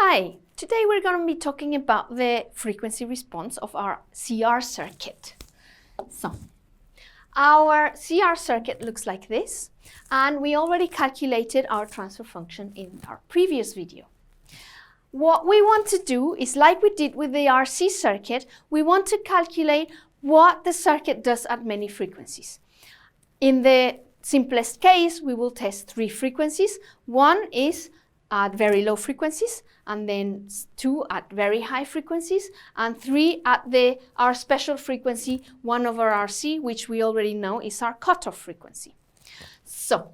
Hi, today we're going to be talking about the frequency response of our CR circuit. So, our CR circuit looks like this, and we already calculated our transfer function in our previous video. What we want to do is, like we did with the RC circuit, we want to calculate what the circuit does at many frequencies. In the simplest case, we will test 3 frequencies. One is at very low frequencies, and then 2 at very high frequencies, and 3 at our special frequency 1 over RC, which we already know is our cutoff frequency. So,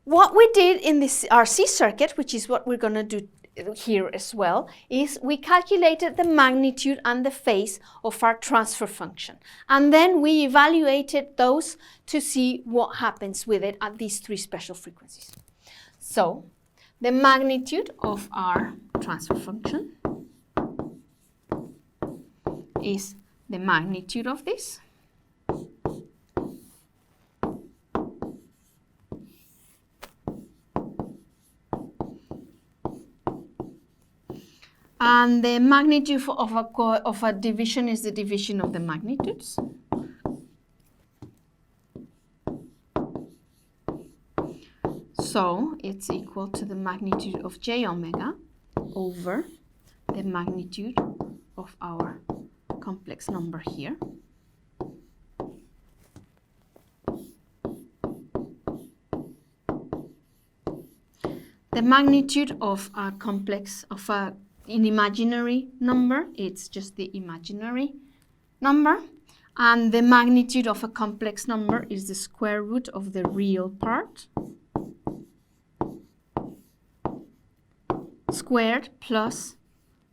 what we did in this RC circuit, which is what we're going to do here as well, is we calculated the magnitude and the phase of our transfer function. And then we evaluated those to see what happens with it at these 3 special frequencies. So, the magnitude of our transfer function is the magnitude of this. And the magnitude of a division is the division of the magnitudes. So it's equal to the magnitude of j omega over the magnitude of our complex number here. The magnitude of a complex, of an imaginary number, it's just the imaginary number. And the magnitude of a complex number is the square root of the real part squared plus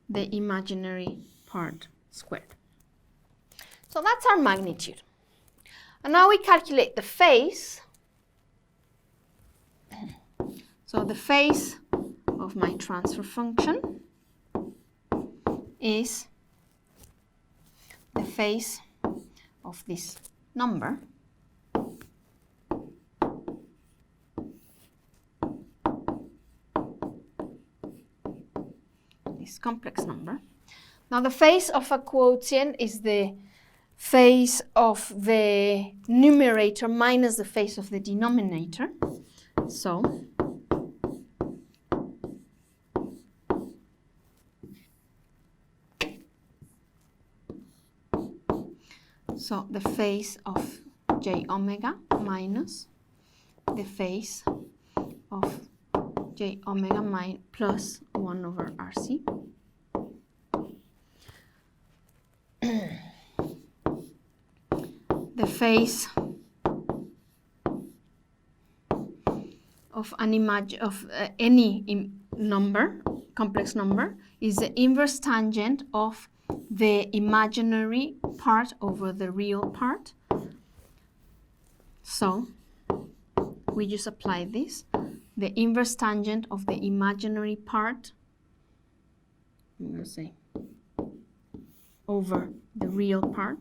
the imaginary part squared. So that's our magnitude. And now we calculate the phase. So the phase of my transfer function is the phase of this number complex number. Now the phase of a quotient is the phase of the numerator minus the phase of the denominator. So the phase of j omega minus the phase of j omega plus 1 over RC. The phase of any number, complex number, is the inverse tangent of the imaginary part over the real part. So we just apply this. The inverse tangent of the imaginary part, I'm going to say, over the real part.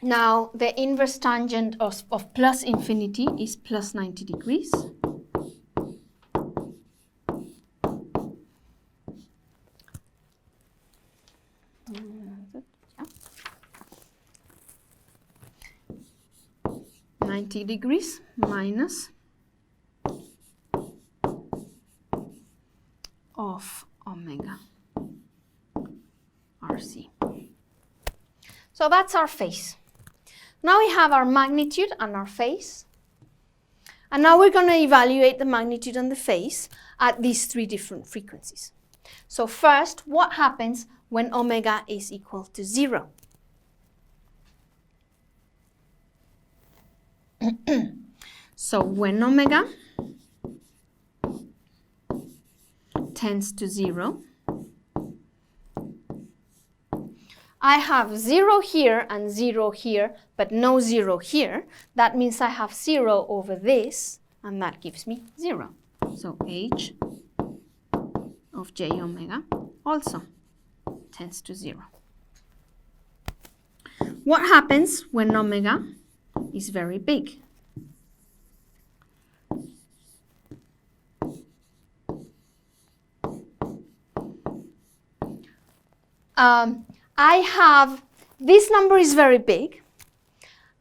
Now, the inverse tangent of plus infinity is plus 90 degrees. Yeah. 90 degrees minus of omega RC. So that's our phase. Now we have our magnitude and our phase. And now we're going to evaluate the magnitude and the phase at these 3 different frequencies. So first, what happens when omega is equal to 0? So when omega tends to 0, I have 0 here and 0 here, but no 0 here. That means I have 0 over this, and that gives me 0. So h of j omega also tends to 0. What happens when omega is very big? I have, this number is very big,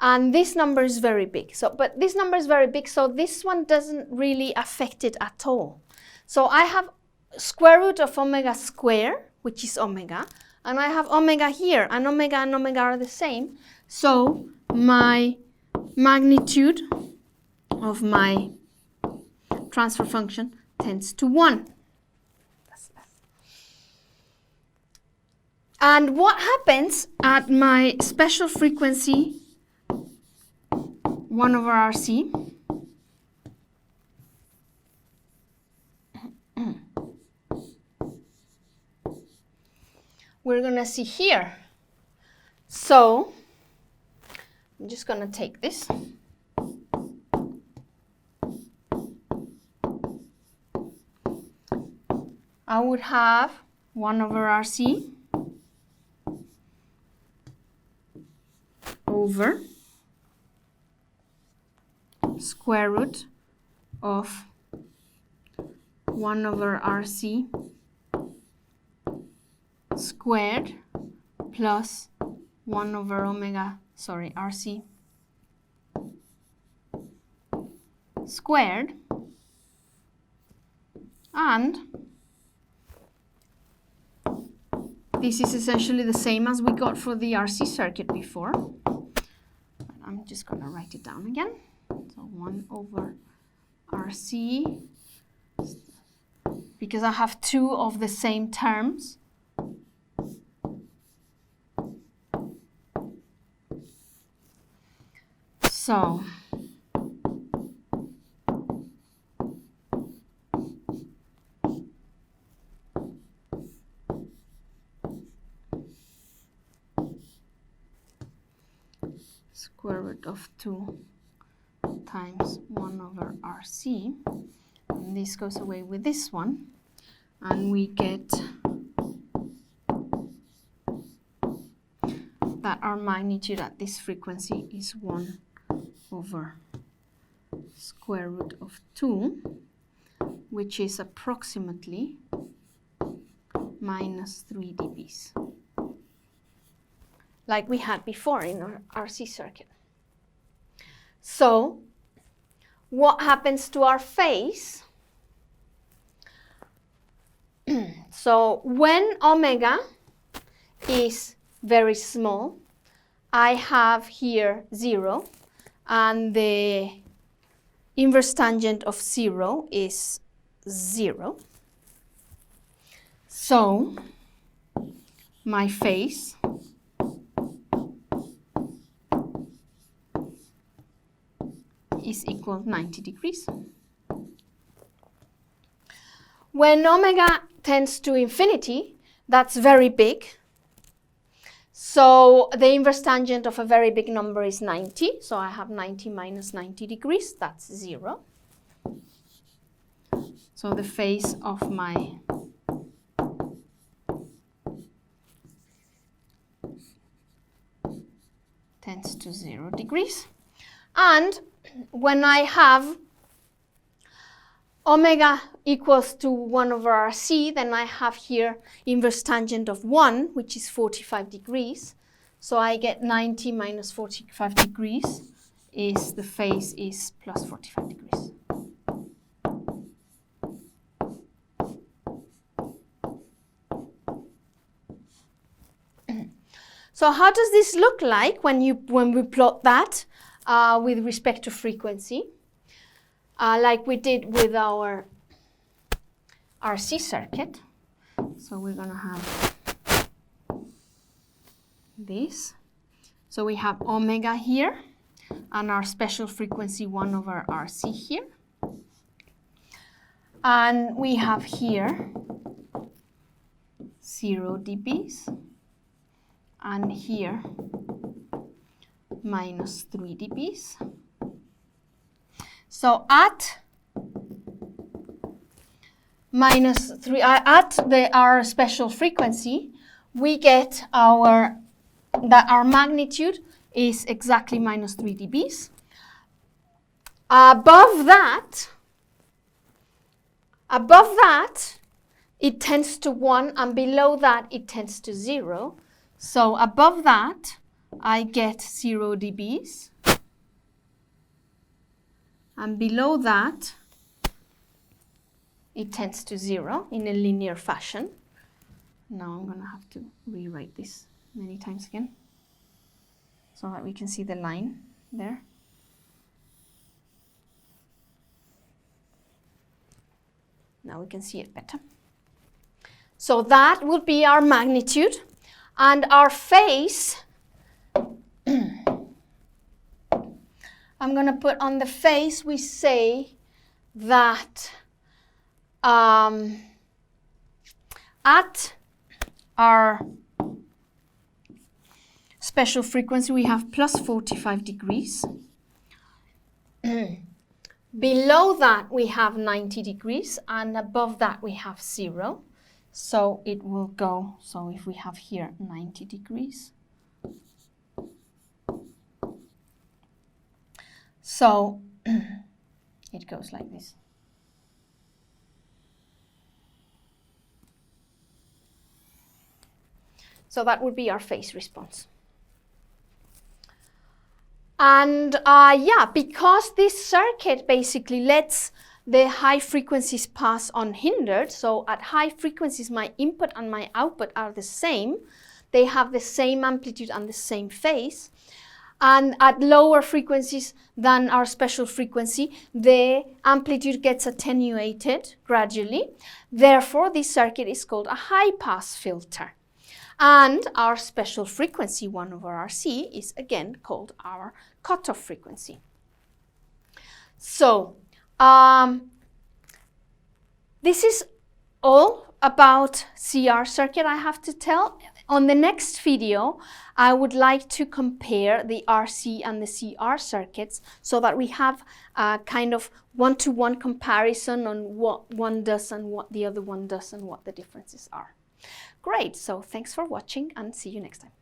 and this number is very big. So, but this number is very big, so this one doesn't really affect it at all. So I have square root of omega squared, which is omega, and I have omega here, and omega are the same. So my magnitude of my transfer function tends to 1. And what happens at my special frequency 1 over RC? We're going to see here. So I'm just going to take this. I would have 1 over RC over square root of 1 over RC squared plus 1 over RC squared, and this is essentially the same as we got for the RC circuit before. I'm just going to write it down again. So 1 over RC, because I have 2 of the same terms. So square root of 2 times 1 over RC, and this goes away with this one, and we get that our magnitude at this frequency is 1 over square root of 2, which is approximately minus 3 dBs, like we had before in our RC circuit. So what happens to our phase? So when omega is very small, I have here 0, and the inverse tangent of 0 is 0. So my phase is equal to 90 degrees. When omega tends to infinity, that's very big. So the inverse tangent of a very big number is 90. So I have 90 minus 90 degrees, that's 0. So the phase of my tends to 0 degrees. And when I have omega equals to 1 over RC, then I have here inverse tangent of 1, which is 45 degrees. So I get 90 minus 45 degrees is the phase is plus 45 degrees. So how does this look like when we plot that with respect to frequency, like we did with our RC circuit? So we're going to have this. So we have omega here and our special frequency 1 over RC here. And we have here 0 dBs and here minus 3 dBs. So at minus 3, at our special frequency, we get our magnitude is exactly minus 3 dBs. Above that it tends to 1, and below that it tends to 0. So above that, I get 0 dBs. And below that, it tends to 0 in a linear fashion. Now I'm going to have to rewrite this many times again so that we can see the line there. Now we can see it better. So that would be our magnitude, and our phase, I'm going to put on the phase, we say that at our special frequency we have plus 45 degrees. Below that we have 90 degrees, and above that we have 0. So it will go, so if we have here 90 degrees, so it goes like this. So that would be our phase response. And yeah, because this circuit basically lets the high frequencies pass unhindered, so at high frequencies my input and my output are the same, they have the same amplitude and the same phase, and at lower frequencies than our special frequency, the amplitude gets attenuated gradually. Therefore, this circuit is called a high-pass filter. And our special frequency, 1 over RC, is again called our cutoff frequency. So, this is all about CR circuit I have to tell. On the next video, I would like to compare the RC and the CR circuits so that we have a kind of one-to-one comparison on what one does and what the other one does and what the differences are. Great, so thanks for watching and see you next time.